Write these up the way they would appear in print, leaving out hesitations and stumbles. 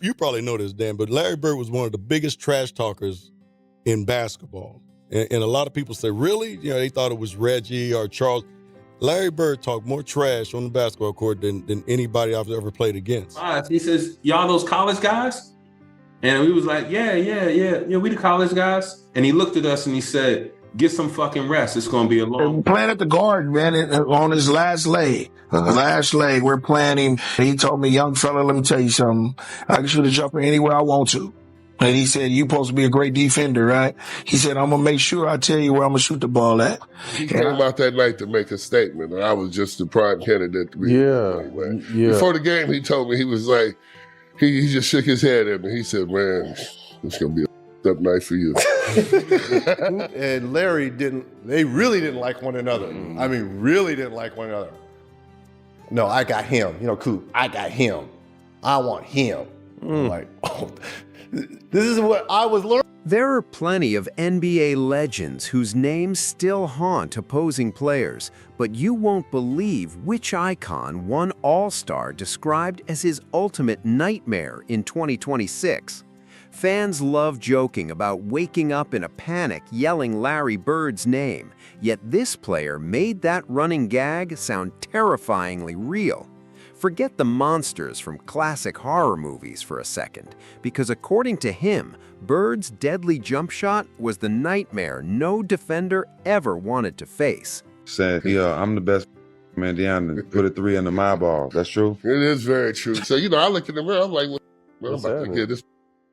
you probably know this, Dan, but Larry Bird was one of the biggest trash talkers in basketball. And a lot of people say, really? They thought it was Reggie or Charles. Larry Bird talked more trash on the basketball court than anybody I've ever played against. He says, y'all those college guys? And we was like, yeah, we the college guys. And he looked at us and he said, get some fucking rest. It's going to be a long... Playing at the Garden, man, on his last leg. We're playing him. He told me, young fella, let me tell you something. I can shoot a jumper anywhere I want to. And he said, you supposed to be a great defender, right? He said, I'm going to make sure I tell you where I'm going to shoot the ball at. He came out that night to make a statement, and I was just the prime candidate to be. Yeah. Before the game, he told me, he was like, he just shook his head at me. He said, man, it's going to be a tough night for you. And Larry they really didn't like one another. I mean, really didn't like one another. No, I got him. Coop, I got him. I want him. I'm like, oh, this is what I was learning. There are plenty of NBA legends whose names still haunt opposing players, but you won't believe which icon one All-Star described as his ultimate nightmare in 2026. Fans love joking about waking up in a panic yelling Larry Bird's name, yet this player made that running gag sound terrifyingly real. Forget the monsters from classic horror movies for a second, because according to him, Bird's deadly jump shot was the nightmare no defender ever wanted to face. Said, I'm the best in Indiana, put a 3 under my ball. That's true? It is very true. So, I look in the mirror, I'm like, well, I'm about to get this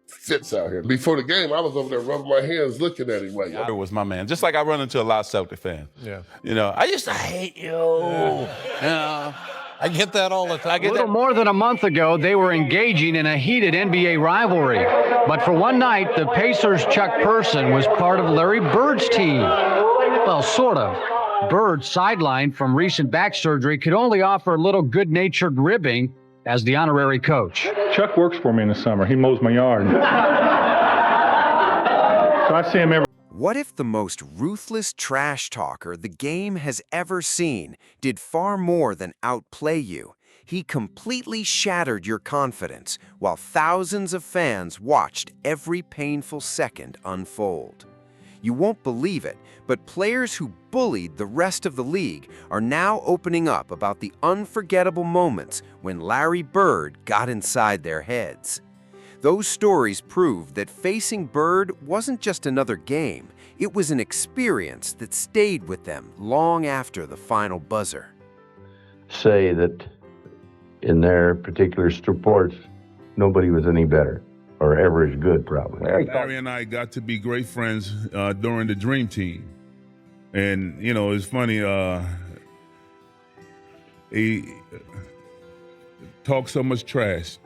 fits out here. Before the game, I was over there rubbing my hands looking at him like, It was my man. Just like I run into a lot of Celtic fans. Yeah. I used to hate you. I get that all the time. A little more than a month ago, they were engaging in a heated NBA rivalry. But for one night, the Pacers' Chuck Person was part of Larry Bird's team. Well, sort of. Bird, sidelined from recent back surgery, could only offer a little good-natured ribbing as the honorary coach. Chuck works for me in the summer. He mows my yard. So I see him every... What if the most ruthless trash talker the game has ever seen did far more than outplay you? He completely shattered your confidence while thousands of fans watched every painful second unfold. You won't believe it, but players who bullied the rest of the league are now opening up about the unforgettable moments when Larry Bird got inside their heads. Those stories prove that facing Bird wasn't just another game, it was an experience that stayed with them long after the final buzzer. Say that in their particular sports, nobody was any better or ever as good, probably. Larry and I got to be great friends during the Dream Team. And, it's funny, he talked so much trash.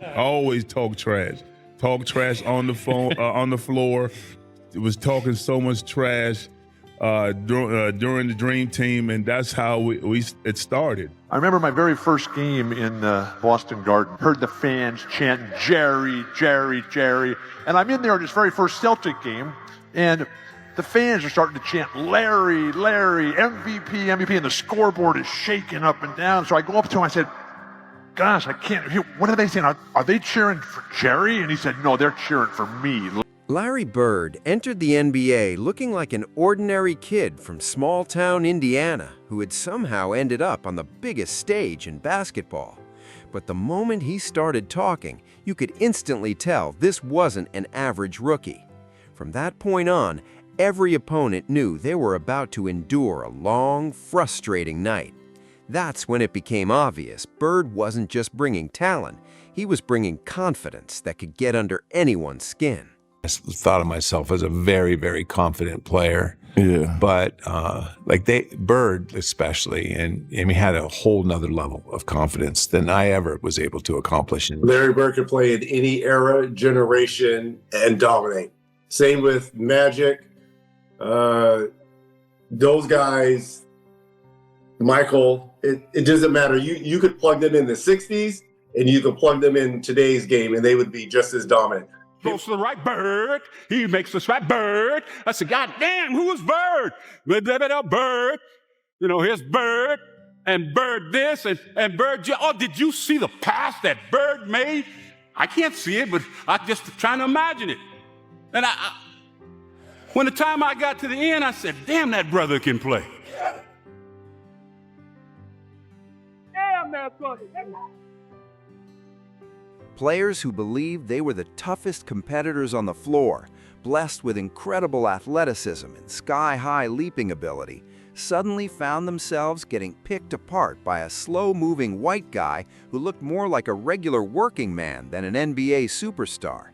I always talk trash. Talk trash on the phone, on the floor. It was talking so much trash during the Dream Team, and that's how it started. I remember my very first game in Boston Garden. Heard the fans chanting, Jerry, Jerry, Jerry. And I'm in there in this very first Celtic game, and the fans are starting to chant, Larry, Larry, MVP, MVP, and the scoreboard is shaking up and down. So I go up to him, I said, gosh, I can't hear. What are they saying? Are they cheering for Jerry? And he said, no, they're cheering for me. Larry Bird entered the NBA looking like an ordinary kid from small-town Indiana who had somehow ended up on the biggest stage in basketball. But the moment he started talking, you could instantly tell this wasn't an average rookie. From that point on, every opponent knew they were about to endure a long, frustrating night. That's when it became obvious Bird wasn't just bringing talent, he was bringing confidence that could get under anyone's skin. I thought of myself as a very, very confident player. Yeah. But Bird especially, and he had a whole nother level of confidence than I ever was able to accomplish. Larry Bird could play in any era, generation, and dominate. Same with Magic. Those guys, Michael, it doesn't matter. You could plug them in the 60s and you could plug them in today's game and they would be just as dominant. Goes to the right, Bird. He makes the shot, Bird. I said, God damn, who is Bird? Bird. Here's Bird, and Bird this, and Bird. Oh, did you see the pass that Bird made? I can't see it, but I'm just trying to imagine it. And when the time I got to the end, I said, damn, that brother can play. Damn, that brother. Players who believed they were the toughest competitors on the floor, blessed with incredible athleticism and sky-high leaping ability, suddenly found themselves getting picked apart by a slow-moving white guy who looked more like a regular working man than an NBA superstar.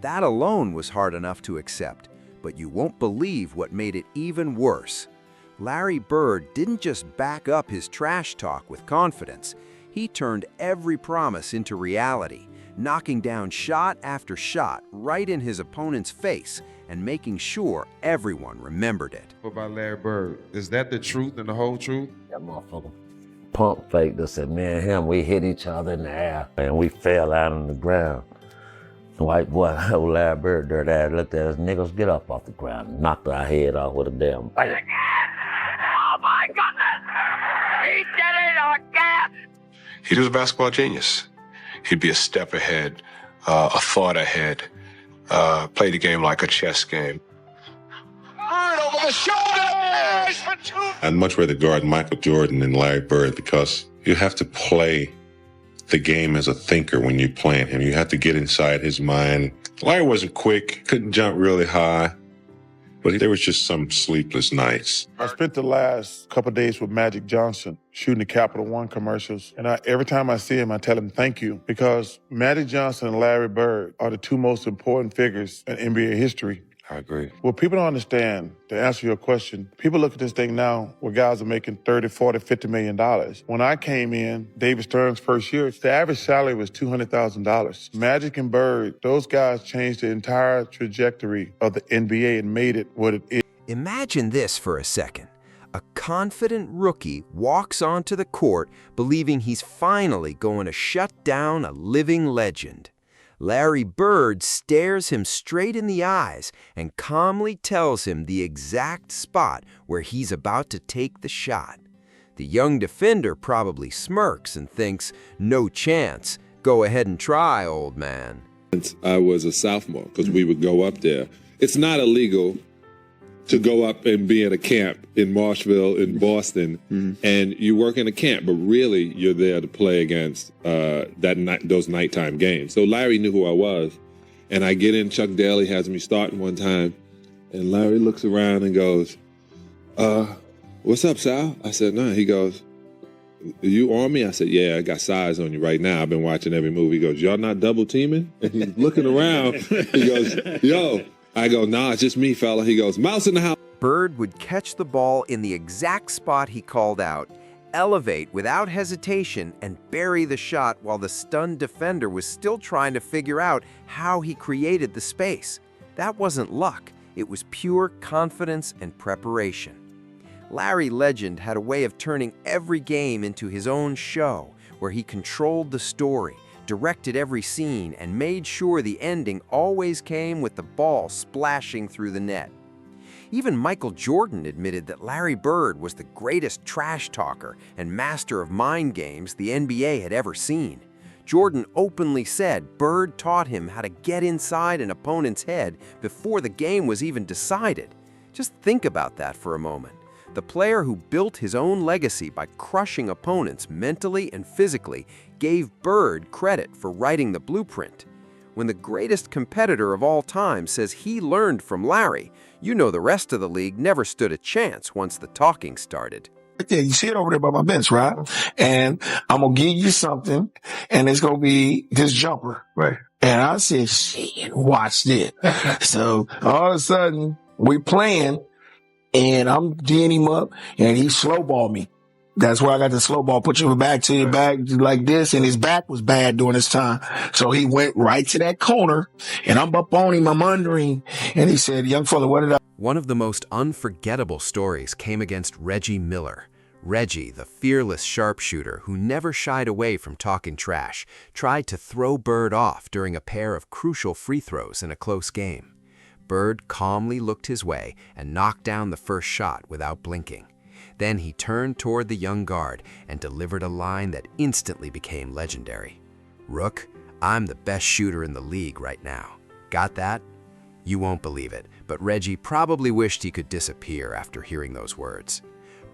That alone was hard enough to accept, but you won't believe what made it even worse. Larry Bird didn't just back up his trash talk with confidence. He turned every promise into reality, knocking down shot after shot right in his opponent's face and making sure everyone remembered it. What about Larry Bird? Is that the truth and the whole truth? That motherfucker pump faked us, and me and him, we hit each other in the air and we fell out on the ground. The white boy, old Larry Bird, dirty ass, looked at us, niggas, get up off the ground, and knocked our head off with a damn. Oh my goodness! He did it again! He was a basketball genius. He'd be a step ahead, a thought ahead, play the game like a chess game. Over the shoulders for two. I'd much rather guard Michael Jordan than Larry Bird because you have to play the game as a thinker when you're playing him. You have to get inside his mind. Larry wasn't quick, couldn't jump really high, but there was just some sleepless nights. I spent the last couple of days with Magic Johnson shooting the Capital One commercials. And every time I see him, I tell him thank you, because Magic Johnson and Larry Bird are the two most important figures in NBA history. I agree. Well, people don't understand, to answer your question, people look at this thing now where guys are making $30, $40, $50 million. When I came in, David Stern's first year, the average salary was $200,000. Magic and Bird, those guys changed the entire trajectory of the NBA and made it what it is. Imagine this for a second. A confident rookie walks onto the court believing he's finally going to shut down a living legend. Larry Bird stares him straight in the eyes and calmly tells him the exact spot where he's about to take the shot. The young defender probably smirks and thinks, no chance, go ahead and try, old man. I was a sophomore because we would go up there. It's not illegal to go up and be in a camp in Marshville, in Boston, and you work in a camp, but really you're there to play against those nighttime games. So Larry knew who I was, and I get in, Chuck Daly has me starting one time, and Larry looks around and goes, what's up, Sal? I said, no. He goes, you on me? I said, yeah, I got size on you right now. I've been watching every move. He goes, y'all not double teaming? And he's looking around. He goes, yo. I go, nah, it's just me, fella. He goes, mouse in the house. Bird would catch the ball in the exact spot he called out, elevate without hesitation, and bury the shot while the stunned defender was still trying to figure out how he created the space. That wasn't luck. It was pure confidence and preparation. Larry Legend had a way of turning every game into his own show, where he controlled the story, directed every scene, and made sure the ending always came with the ball splashing through the net. Even Michael Jordan admitted that Larry Bird was the greatest trash talker and master of mind games the NBA had ever seen. Jordan openly said Bird taught him how to get inside an opponent's head before the game was even decided. Just think about that for a moment. The player who built his own legacy by crushing opponents mentally and physically gave Bird credit for writing the blueprint. When the greatest competitor of all time says he learned from Larry, you know the rest of the league never stood a chance once the talking started. Yeah, you see it over there by my bench, right? And I'm going to give you something, and it's going to be this jumper. Right. And I said, shit, watch this. So all of a sudden, we playing, and I'm D'ing him up, and he slowballed me. That's where I got the slow ball, put your back to your back like this, and his back was bad during this time. So he went right to that corner, and I'm up on him, I'm under him, and he said, young fella, what did I... One of the most unforgettable stories came against Reggie Miller. Reggie, the fearless sharpshooter who never shied away from talking trash, tried to throw Bird off during a pair of crucial free throws in a close game. Bird calmly looked his way and knocked down the first shot without blinking. Then he turned toward the young guard and delivered a line that instantly became legendary. "Rook, I'm the best shooter in the league right now. Got that? You won't believe it, but Reggie probably wished he could disappear after hearing those words.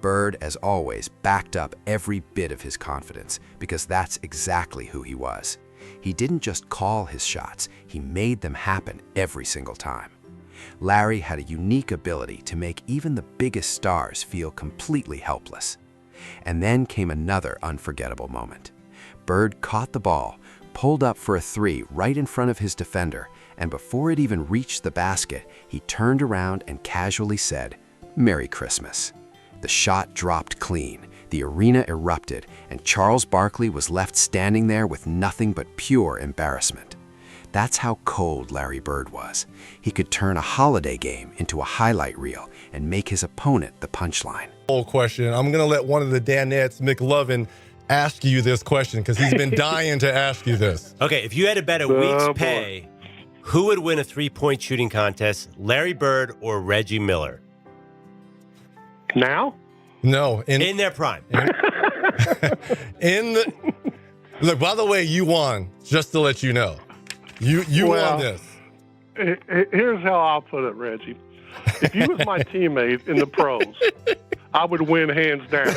Bird, as always, backed up every bit of his confidence because that's exactly who he was. He didn't just call his shots, he made them happen every single time. Larry had a unique ability to make even the biggest stars feel completely helpless. And then came another unforgettable moment. Bird caught the ball, pulled up for a three right in front of his defender, and before it even reached the basket, he turned around and casually said, "Merry Christmas." The shot dropped clean, the arena erupted, and Charles Barkley was left standing there with nothing but pure embarrassment. That's how cold Larry Bird was. He could turn a holiday game into a highlight reel and make his opponent the punchline. Question. I'm going to let one of the Danettes, McLovin, ask you this question because he's been dying to ask you this. Okay, if you had to bet a week's pay, who would win a three-point shooting contest, Larry Bird or Reggie Miller? Now? No. In their prime. Look, by the way, you won, just to let you know. You won this. Here's how I'll put it, Reggie. If you was my teammate in the pros, I would win hands down.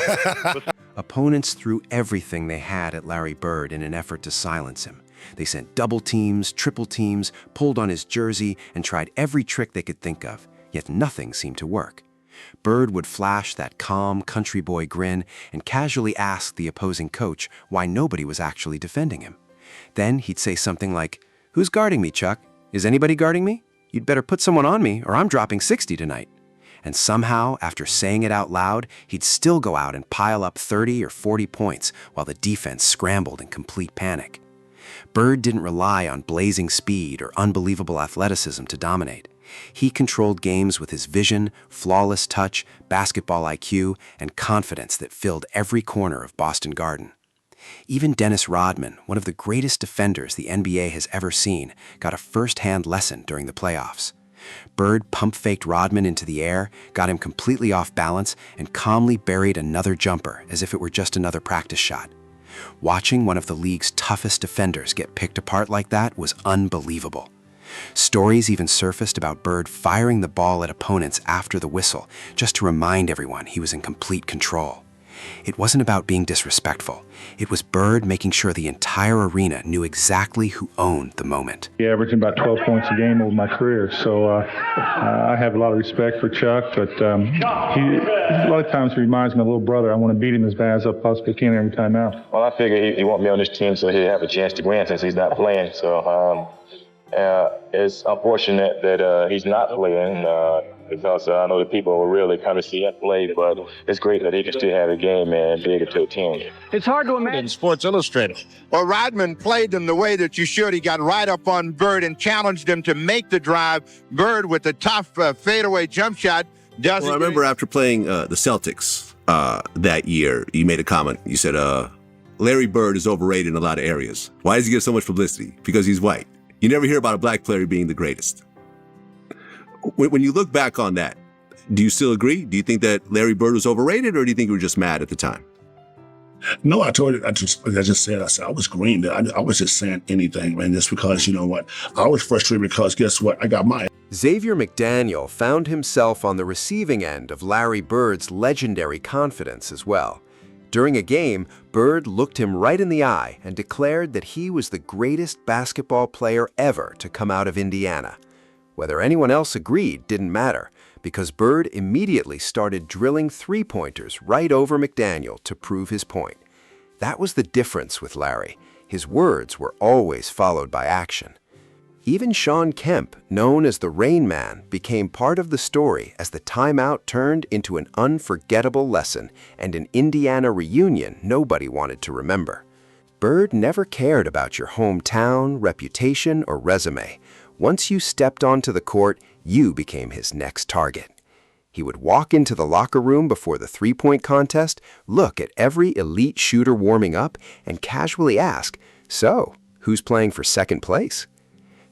Opponents threw everything they had at Larry Bird in an effort to silence him. They sent double teams, triple teams, pulled on his jersey, and tried every trick they could think of, yet nothing seemed to work. Bird would flash that calm country boy grin and casually ask the opposing coach why nobody was actually defending him. Then he'd say something like, "Who's guarding me, Chuck? Is anybody guarding me? You'd better put someone on me or I'm dropping 60 tonight." And somehow, after saying it out loud, he'd still go out and pile up 30 or 40 points while the defense scrambled in complete panic. Bird didn't rely on blazing speed or unbelievable athleticism to dominate. He controlled games with his vision, flawless touch, basketball IQ, and confidence that filled every corner of Boston Garden. Even Dennis Rodman, one of the greatest defenders the NBA has ever seen, got a first-hand lesson during the playoffs. Bird pump-faked Rodman into the air, got him completely off balance, and calmly buried another jumper as if it were just another practice shot. Watching one of the league's toughest defenders get picked apart like that was unbelievable. Stories even surfaced about Bird firing the ball at opponents after the whistle, just to remind everyone he was in complete control. It wasn't about being disrespectful. It was Bird making sure the entire arena knew exactly who owned the moment. He averaged about 12 points a game over my career, so I have a lot of respect for Chuck, but a lot of times he reminds me of a little brother. I want to beat him as bad as I possibly can every time out. Well, I figure he want me on this team so he'll have a chance to win since he's not playing, so it's unfortunate that he's not playing because I know the people will really come to see him play, but it's great that he can still have a game and be able to attend. It's hard to imagine. In Sports Illustrated. Well, Rodman played them the way that you should. He got right up on Bird and challenged him to make the drive. Bird with the tough fadeaway jump shot. I remember after playing the Celtics that year, you made a comment. You said, Larry Bird is overrated in a lot of areas. Why does he get so much publicity? Because he's white. You never hear about a black player being the greatest. When you look back on that, do you still agree? Do you think that Larry Bird was overrated, or do you think you were just mad at the time? No, I told you, I said I was green. I was just saying anything, man, just because, you know what, I was frustrated because guess what? I got my. Xavier McDaniel found himself on the receiving end of Larry Bird's legendary confidence as well. During a game, Bird looked him right in the eye and declared that he was the greatest basketball player ever to come out of Indiana. Whether anyone else agreed didn't matter, because Bird immediately started drilling three-pointers right over McDaniel to prove his point. That was the difference with Larry. His words were always followed by action. Even Shawn Kemp, known as the Rain Man, became part of the story as the timeout turned into an unforgettable lesson and an Indiana reunion nobody wanted to remember. Bird never cared about your hometown, reputation, or resume. Once you stepped onto the court, you became his next target. He would walk into the locker room before the three-point contest, look at every elite shooter warming up, and casually ask, "So, who's playing for second place?"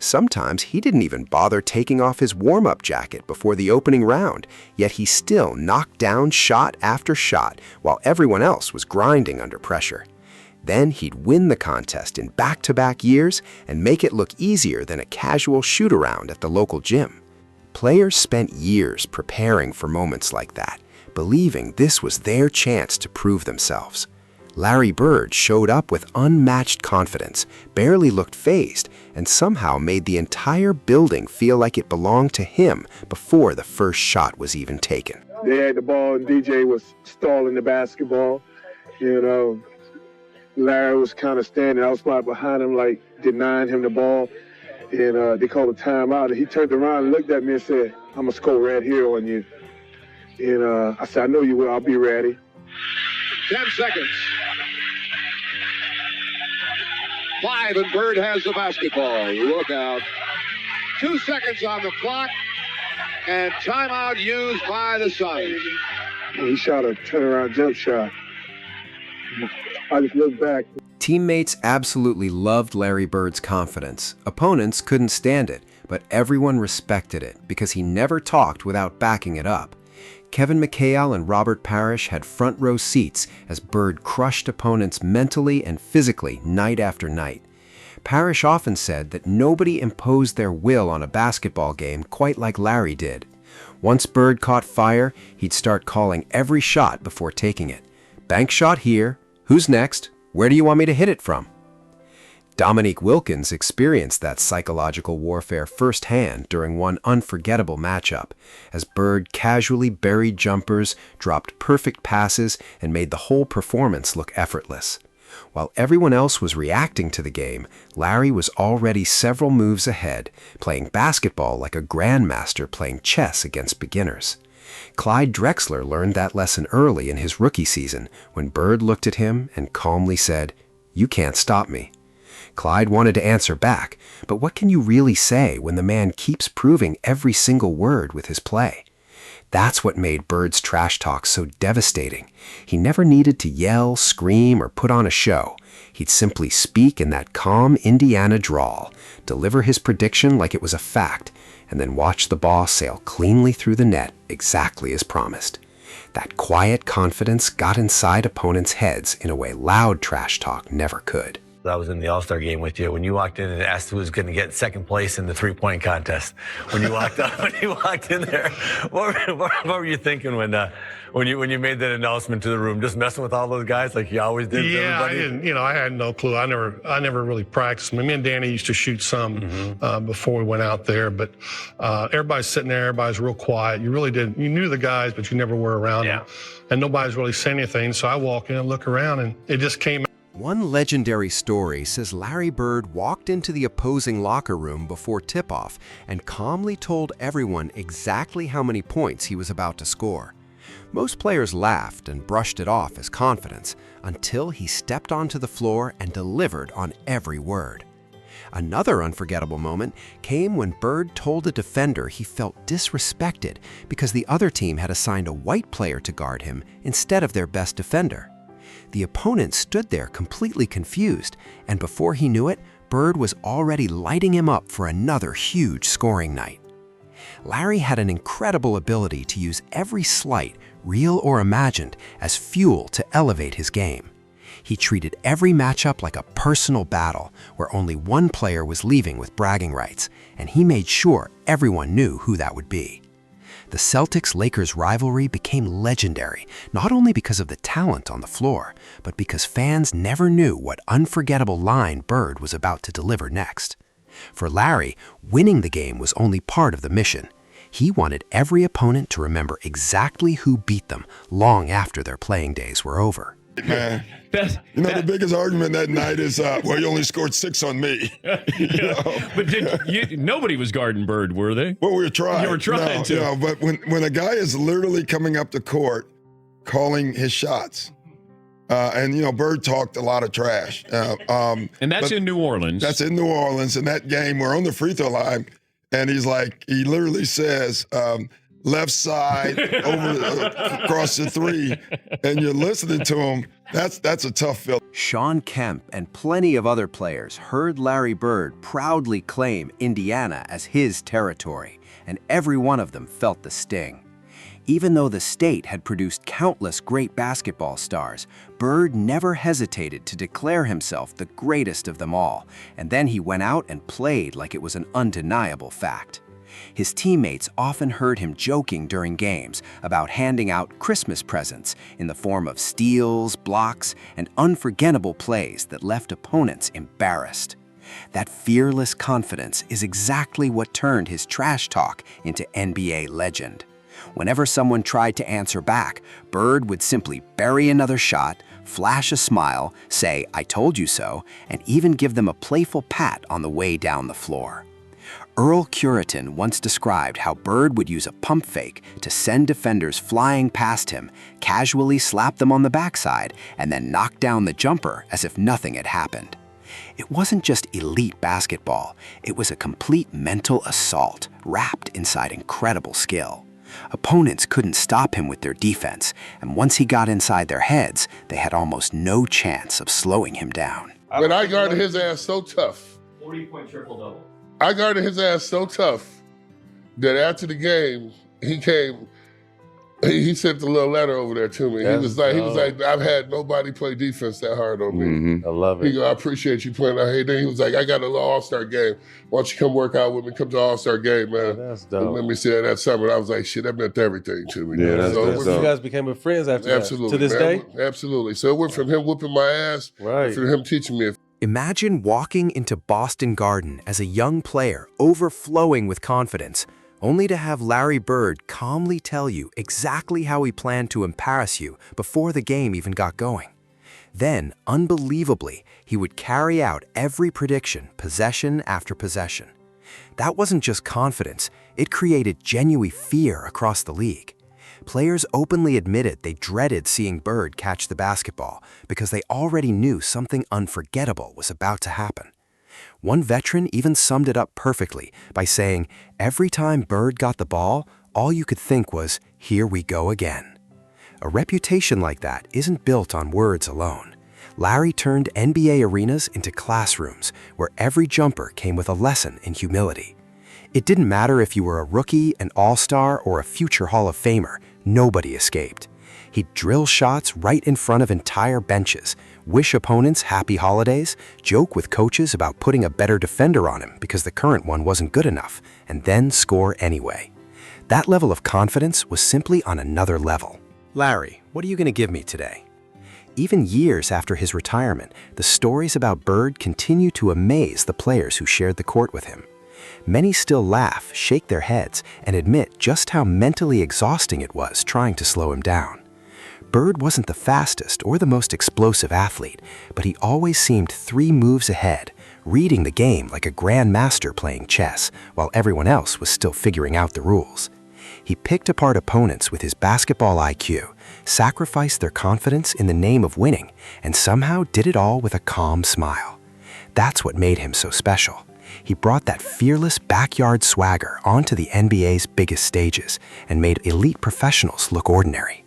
Sometimes he didn't even bother taking off his warm-up jacket before the opening round, yet he still knocked down shot after shot while everyone else was grinding under pressure. Then he'd win the contest in back-to-back years and make it look easier than a casual shoot-around at the local gym. Players spent years preparing for moments like that, believing this was their chance to prove themselves. Larry Bird showed up with unmatched confidence, barely looked fazed, and somehow made the entire building feel like it belonged to him before the first shot was even taken. They had the ball and DJ was stalling the basketball. Larry was kind of standing outside behind him, like denying him the ball. And they called a timeout. And he turned around and looked at me and said, "I'm going to score right here on you." And I said, "I know you will. I'll be ready." 10 seconds. 5 and Bird has the basketball. Look out. 2 seconds on the clock. And timeout used by the Suns. He shot a turnaround jump shot. I just looked back. Teammates absolutely loved Larry Bird's confidence. Opponents couldn't stand it, but everyone respected it because he never talked without backing it up. Kevin McHale and Robert Parrish had front row seats as Bird crushed opponents mentally and physically night after night. Parrish often said that nobody imposed their will on a basketball game quite like Larry did. Once Bird caught fire, he'd start calling every shot before taking it. Bank shot here. Who's next? Where do you want me to hit it from? Dominique Wilkins experienced that psychological warfare firsthand during one unforgettable matchup, as Bird casually buried jumpers, dropped perfect passes, and made the whole performance look effortless. While everyone else was reacting to the game, Larry was already several moves ahead, playing basketball like a grandmaster playing chess against beginners. Clyde Drexler learned that lesson early in his rookie season when Bird looked at him and calmly said, "You can't stop me." Clyde wanted to answer back, but what can you really say when the man keeps proving every single word with his play? That's what made Bird's trash talk so devastating. He never needed to yell, scream, or put on a show. He'd simply speak in that calm Indiana drawl, deliver his prediction like it was a fact, and then watch the ball sail cleanly through the net exactly as promised. That quiet confidence got inside opponents' heads in a way loud trash talk never could. I was in the All-Star game with you when you walked in and asked who was going to get second place in the three-point contest. When you walked up, when you walked in there, what were you thinking when you made that announcement to the room? Just messing with all those guys like you always did. Yeah, with everybody? I didn't. I had no clue. I never really practiced. Me and Danny used to shoot some before we went out there, but everybody's sitting there. Everybody's real quiet. You really didn't. You knew the guys, but you never were around them, and nobody's really saying anything. So I walk in and look around, and it just came. One legendary story says Larry Bird walked into the opposing locker room before tip-off and calmly told everyone exactly how many points he was about to score. Most players laughed and brushed it off as confidence until he stepped onto the floor and delivered on every word. Another unforgettable moment came when Bird told a defender he felt disrespected because the other team had assigned a white player to guard him instead of their best defender. The opponent stood there completely confused, and before he knew it, Bird was already lighting him up for another huge scoring night. Larry had an incredible ability to use every slight, real or imagined, as fuel to elevate his game. He treated every matchup like a personal battle where only one player was leaving with bragging rights, and he made sure everyone knew who that would be. The Celtics-Lakers rivalry became legendary, not only because of the talent on the floor, but because fans never knew what unforgettable line Bird was about to deliver next. For Larry, winning the game was only part of the mission. He wanted every opponent to remember exactly who beat them long after their playing days were over. Man, the biggest argument that night is, well, you only scored 6 on me. But nobody was guarding Bird, were they? Well, we were trying. You were trying to. No, but when a guy is literally coming up the court, calling his shots, and Bird talked a lot of trash. And that's in New Orleans. That's in New Orleans. In that game, we're on the free throw line, and he literally says, left side across the 3, and you're listening to him. That's a tough feeling. Sean Kemp and plenty of other players heard Larry Bird proudly claim Indiana as his territory, and every one of them felt the sting. Even though the state had produced countless great basketball stars, Bird never hesitated to declare himself the greatest of them all, and then he went out and played like it was an undeniable fact. His teammates often heard him joking during games about handing out Christmas presents in the form of steals, blocks, and unforgettable plays that left opponents embarrassed. That fearless confidence is exactly what turned his trash talk into NBA legend. Whenever someone tried to answer back, Bird would simply bury another shot, flash a smile, say, "I told you so," and even give them a playful pat on the way down the floor. Earl Curitan once described how Bird would use a pump fake to send defenders flying past him, casually slap them on the backside, and then knock down the jumper as if nothing had happened. It wasn't just elite basketball, it was a complete mental assault wrapped inside incredible skill. Opponents couldn't stop him with their defense, and once he got inside their heads, they had almost no chance of slowing him down. But I guarded his ass so tough. 40-point triple-double. I guarded his ass so tough that after the game, he came, he sent a little letter over there to me. He was like, I've had nobody play defense that hard on me. I love it. He go, I appreciate you playing out here. Then he was like, I got a little All-Star game. Why don't you come work out with me? Come to All-Star game, man. That's And dope. let me say that summer. And I was like, shit, that meant everything to me. Yeah, that's so dope. You guys became friends after absolutely, that. To this man. day? Absolutely. So it went from him whooping my ass to him teaching me. Imagine walking into Boston Garden as a young player, overflowing with confidence, only to have Larry Bird calmly tell you exactly how he planned to embarrass you before the game even got going. Then, unbelievably, he would carry out every prediction, possession after possession. That wasn't just confidence, it created genuine fear across the league. Players openly admitted they dreaded seeing Bird catch the basketball because they already knew something unforgettable was about to happen. One veteran even summed it up perfectly by saying, every time Bird got the ball, all you could think was, "Here we go again." A reputation like that isn't built on words alone. Larry turned NBA arenas into classrooms where every jumper came with a lesson in humility. It didn't matter if you were a rookie, an all-star, or a future Hall of Famer, nobody escaped. He'd drill shots right in front of entire benches, wish opponents happy holidays, joke with coaches about putting a better defender on him because the current one wasn't good enough, and then score anyway. That level of confidence was simply on another level. Larry, what are you going to give me today? Even years after his retirement, the stories about Bird continue to amaze the players who shared the court with him. Many still laugh, shake their heads, and admit just how mentally exhausting it was trying to slow him down. Bird wasn't the fastest or the most explosive athlete, but he always seemed 3 moves ahead, reading the game like a grandmaster playing chess, while everyone else was still figuring out the rules. He picked apart opponents with his basketball IQ, sacrificed their confidence in the name of winning, and somehow did it all with a calm smile. That's what made him so special. He brought that fearless backyard swagger onto the NBA's biggest stages and made elite professionals look ordinary.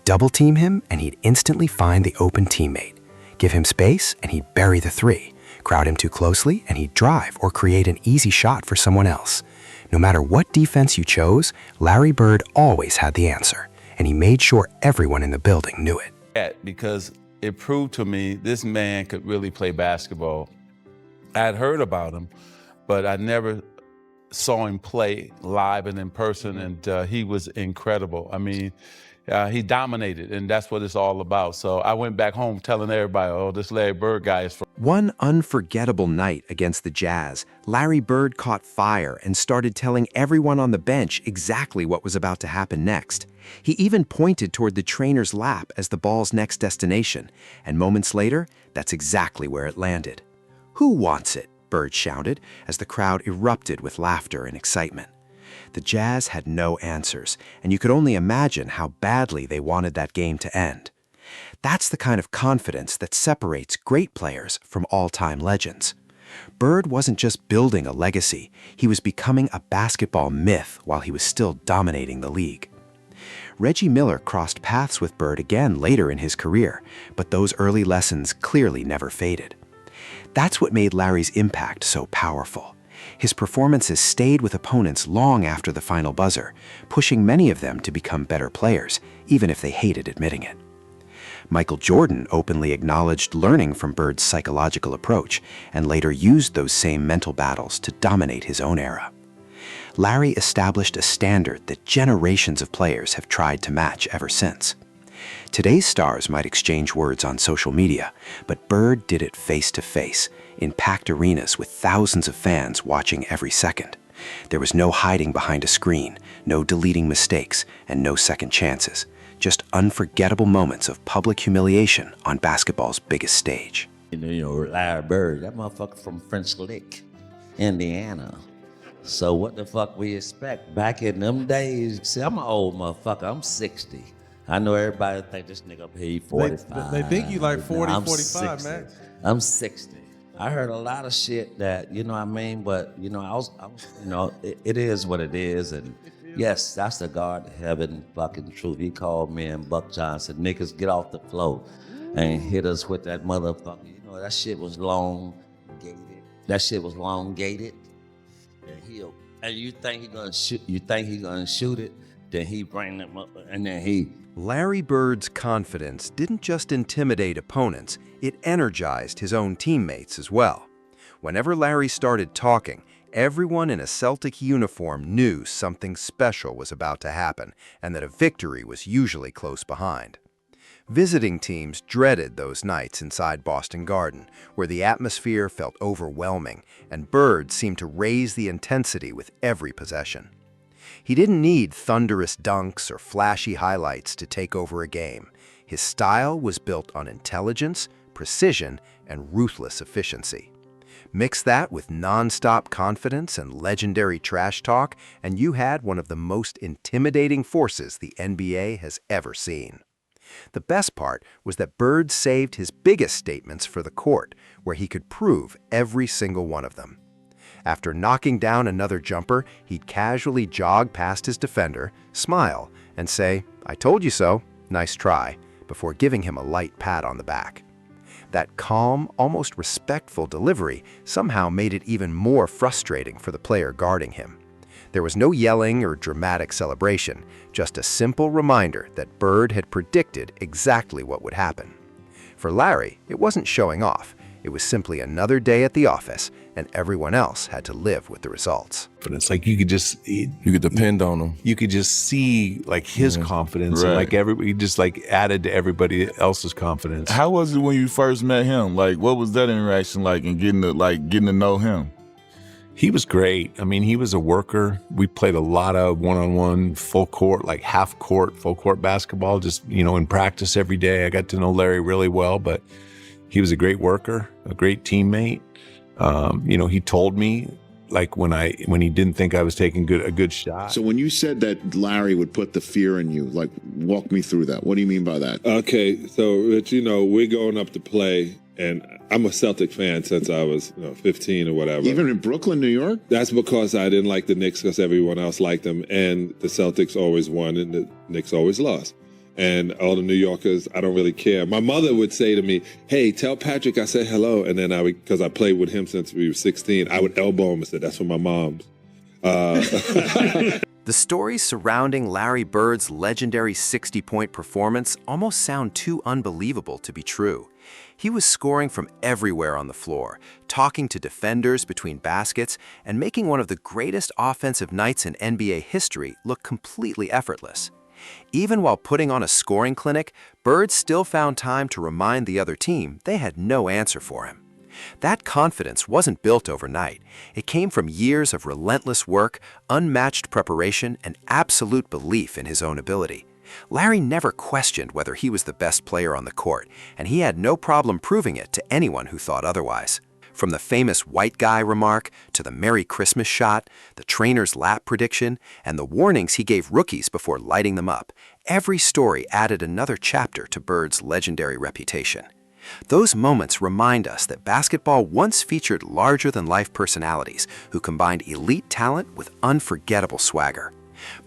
Double team him and he'd instantly find the open teammate. Give him space and he'd bury the 3. Crowd him too closely and he'd drive or create an easy shot for someone else. No matter what defense you chose, Larry Bird always had the answer, and he made sure everyone in the building knew it. Because it proved to me this man could really play basketball. I had heard about him, but I never saw him play live and in person, and he was incredible. I mean, he dominated, and that's what it's all about. So I went back home telling everybody, oh, this Larry Bird guy is from... One unforgettable night against the Jazz, Larry Bird caught fire and started telling everyone on the bench exactly what was about to happen next. He even pointed toward the trainer's lap as the ball's next destination, and moments later, that's exactly where it landed. "Who wants it?" Bird shouted as the crowd erupted with laughter and excitement. The Jazz had no answers, and you could only imagine how badly they wanted that game to end. That's the kind of confidence that separates great players from all-time legends. Bird wasn't just building a legacy, he was becoming a basketball myth while he was still dominating the league. Reggie Miller crossed paths with Bird again later in his career, but those early lessons clearly never faded. That's what made Larry's impact so powerful. His performances stayed with opponents long after the final buzzer, pushing many of them to become better players, even if they hated admitting it. Michael Jordan openly acknowledged learning from Bird's psychological approach and later used those same mental battles to dominate his own era. Larry established a standard that generations of players have tried to match ever since. Today's stars might exchange words on social media, but Bird did it face to face, in packed arenas with thousands of fans watching every second. There was no hiding behind a screen, no deleting mistakes, and no second chances. Just unforgettable moments of public humiliation on basketball's biggest stage. You know, Larry Bird, that motherfucker from French Lick, Indiana. So what the fuck we expect? Back in them days, see, I'm an old motherfucker. I'm 60. I know everybody think this nigga up here 45. They think you like 40, I'm 45, 60. man. I'm 60. I heard a lot of shit that, you know what I mean? But, you know, I was you know, it is what it is. And yes, that's the God of heaven fucking truth. He called me and Buck Johnson, niggas get off the floor and hit us with that motherfucker. You know, that shit was long-gated. That shit was long-gated. And you think he gonna shoot it, then he bring them up, and then he. Larry Bird's confidence didn't just intimidate opponents, it energized his own teammates as well. Whenever Larry started talking, everyone in a Celtic uniform knew something special was about to happen, and that a victory was usually close behind. Visiting teams dreaded those nights inside Boston Garden, where the atmosphere felt overwhelming, and Bird seemed to raise the intensity with every possession. He didn't need thunderous dunks or flashy highlights to take over a game. His style was built on intelligence, precision, and ruthless efficiency. Mix that with non-stop confidence and legendary trash talk, and you had one of the most intimidating forces the NBA has ever seen. The best part was that Bird saved his biggest statements for the court, where he could prove every single one of them. After knocking down another jumper, he'd casually jog past his defender, smile, and say, "I told you so, nice try," before giving him a light pat on the back. That calm, almost respectful delivery somehow made it even more frustrating for the player guarding him. There was no yelling or dramatic celebration, just a simple reminder that Bird had predicted exactly what would happen. For Larry, it wasn't showing off. It was simply another day at the office, and everyone else had to live with the results. But it's like you could depend on him. You could just see like his confidence, and like everybody just like added to everybody else's confidence. How was it when you first met him? Like, what was that interaction like, and getting to know him? He was great. I mean, he was a worker. We played a lot of one-on-one, full court, like half court, full court basketball, just, you know, in practice every day. I got to know Larry really well, but he was a great worker, a great teammate. You know, he told me like when he didn't think I was taking a good shot. So when you said that Larry would put the fear in you, like walk me through that. What do you mean by that? Okay, so Rich, you know, we're going up to play, and I'm a Celtic fan since I was 15 or whatever. Even in Brooklyn, New York? That's because I didn't like the Knicks because everyone else liked them, and the Celtics always won and the Knicks always lost. And all the New Yorkers, I don't really care. My mother would say to me, "Hey, tell Patrick I said hello." And then because I played with him since we were 16, I would elbow him and say, "That's for my mom's." The stories surrounding Larry Bird's legendary 60-point performance almost sound too unbelievable to be true. He was scoring from everywhere on the floor, talking to defenders between baskets, and making one of the greatest offensive nights in NBA history look completely effortless. Even while putting on a scoring clinic, Bird still found time to remind the other team they had no answer for him. That confidence wasn't built overnight. It came from years of relentless work, unmatched preparation, and absolute belief in his own ability. Larry never questioned whether he was the best player on the court, and he had no problem proving it to anyone who thought otherwise. From the famous white guy remark to the Merry Christmas shot, the trainer's lap prediction, and the warnings he gave rookies before lighting them up, every story added another chapter to Bird's legendary reputation. Those moments remind us that basketball once featured larger-than-life personalities who combined elite talent with unforgettable swagger.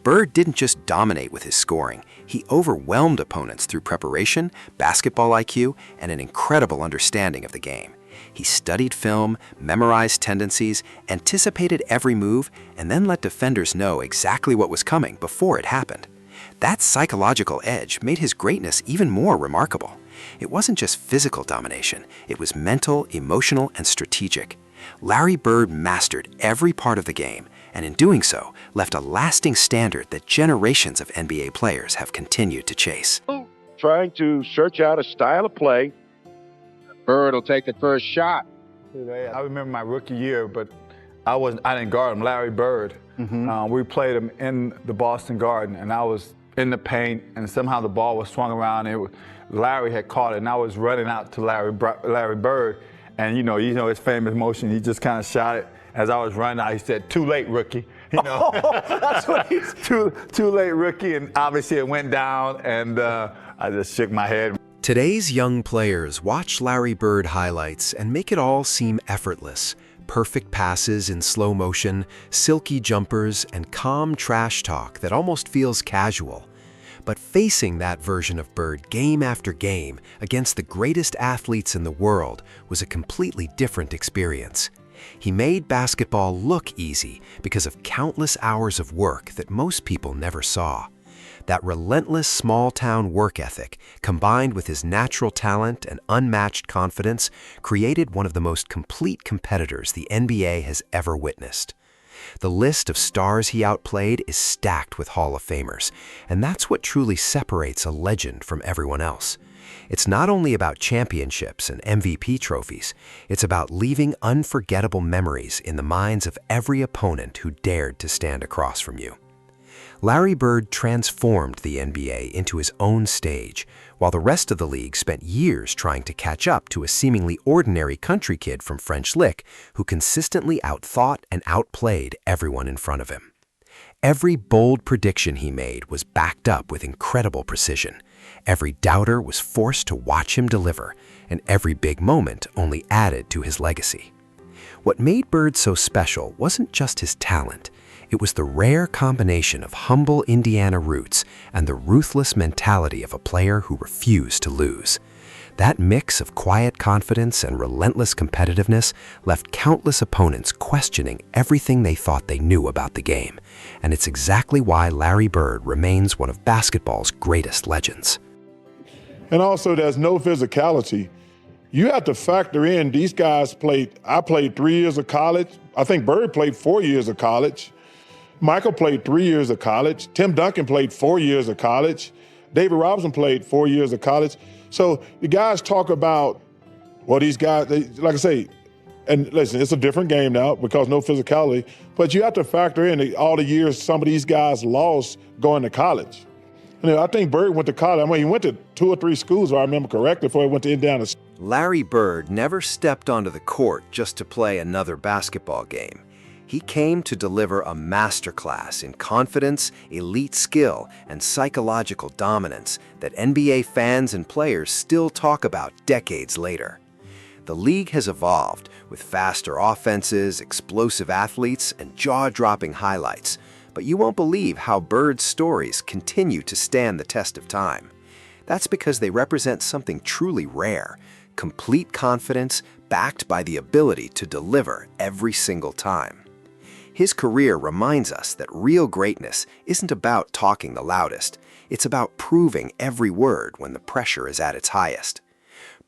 Bird didn't just dominate with his scoring, he overwhelmed opponents through preparation, basketball IQ, and an incredible understanding of the game. He studied film, memorized tendencies, anticipated every move, and then let defenders know exactly what was coming before it happened. That psychological edge made his greatness even more remarkable. It wasn't just physical domination, it was mental, emotional, and strategic. Larry Bird mastered every part of the game, and in doing so, left a lasting standard that generations of NBA players have continued to chase. Trying to search out a style of play. Bird will take the first shot. I remember my rookie year, but I didn't guard him, Larry Bird. We played him in the Boston Garden, and I was in the paint, and somehow the ball was swung around. Larry had caught it, and I was running out to Larry Bird, and you know his famous motion. He just kind of shot it. As I was running out, he said, "Too late, rookie." You know, that's what he's too late, rookie. And obviously it went down, and I just shook my head. Today's young players watch Larry Bird highlights and make it all seem effortless. Perfect passes in slow motion, silky jumpers, and calm trash talk that almost feels casual. But facing that version of Bird game after game against the greatest athletes in the world was a completely different experience. He made basketball look easy because of countless hours of work that most people never saw. That relentless small-town work ethic, combined with his natural talent and unmatched confidence, created one of the most complete competitors the NBA has ever witnessed. The list of stars he outplayed is stacked with Hall of Famers, and that's what truly separates a legend from everyone else. It's not only about championships and MVP trophies, it's about leaving unforgettable memories in the minds of every opponent who dared to stand across from you. Larry Bird transformed the NBA into his own stage, while the rest of the league spent years trying to catch up to a seemingly ordinary country kid from French Lick who consistently outthought and outplayed everyone in front of him. Every bold prediction he made was backed up with incredible precision. Every doubter was forced to watch him deliver, and every big moment only added to his legacy. What made Bird so special wasn't just his talent. It was the rare combination of humble Indiana roots and the ruthless mentality of a player who refused to lose. That mix of quiet confidence and relentless competitiveness left countless opponents questioning everything they thought they knew about the game. And it's exactly why Larry Bird remains one of basketball's greatest legends. And also, there's no physicality. You have to factor in these guys I played 3 years of college. I think Bird played 4 years of college. Michael played 3 years of college. Tim Duncan played 4 years of college. David Robinson played 4 years of college. So the guys talk about, well, these guys, like I say, and listen, it's a different game now because no physicality, but you have to factor in all the years some of these guys lost going to college. I think Bird went to college. I mean, he went to 2 or 3 schools, if I remember correctly, before he went to Indiana. Larry Bird never stepped onto the court just to play another basketball game. He came to deliver a masterclass in confidence, elite skill, and psychological dominance that NBA fans and players still talk about decades later. The league has evolved with faster offenses, explosive athletes, and jaw-dropping highlights, but you won't believe how Bird's stories continue to stand the test of time. That's because they represent something truly rare, complete confidence backed by the ability to deliver every single time. His career reminds us that real greatness isn't about talking the loudest. It's about proving every word when the pressure is at its highest.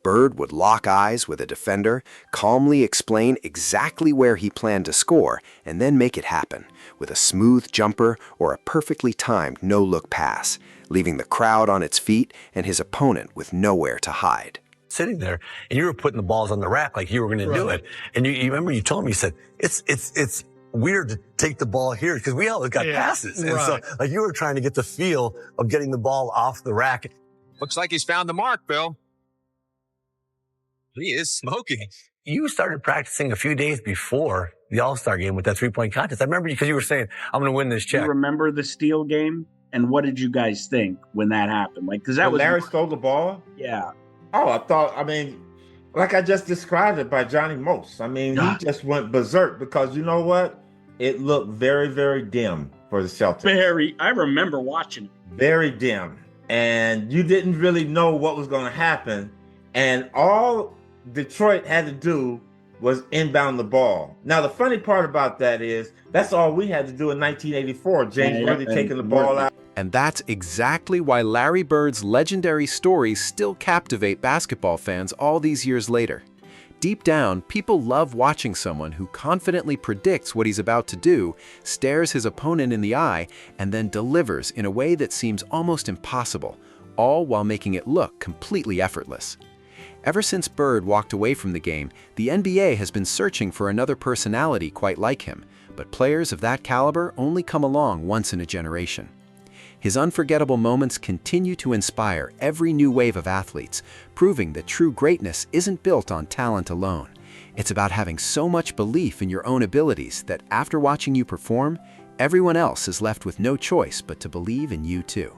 Bird would lock eyes with a defender, calmly explain exactly where he planned to score, and then make it happen with a smooth jumper or a perfectly timed no-look pass, leaving the crowd on its feet and his opponent with nowhere to hide. Sitting there, and you were putting the balls on the rack like you were going to do it. And you remember you told me, you said, it's weird to take the ball here because we always got passes. And so like you were trying to get the feel of getting the ball off the rack. Looks like he's found the mark, Bill. He is smoking. You started practicing a few days before the All-Star game with that three-point contest. I remember because you were saying, I'm going to win this check. You remember the steal game? And what did you guys think when that happened? Like, because that was Larry stole the ball? Yeah. Oh, I mean, like I just described it by Johnny Most. I mean, he just went berserk because you know what? It looked very, very dim for the Celtics. I remember watching it. Very dim. And you didn't really know what was going to happen. And all Detroit had to do was inbound the ball. Now, the funny part about that is that's all we had to do in 1984. James Worthy taking the ball out. And that's exactly why Larry Bird's legendary stories still captivate basketball fans all these years later. Deep down, people love watching someone who confidently predicts what he's about to do, stares his opponent in the eye, and then delivers in a way that seems almost impossible, all while making it look completely effortless. Ever since Bird walked away from the game, the NBA has been searching for another personality quite like him, but players of that caliber only come along once in a generation. His unforgettable moments continue to inspire every new wave of athletes, proving that true greatness isn't built on talent alone. It's about having so much belief in your own abilities that after watching you perform, everyone else is left with no choice but to believe in you too.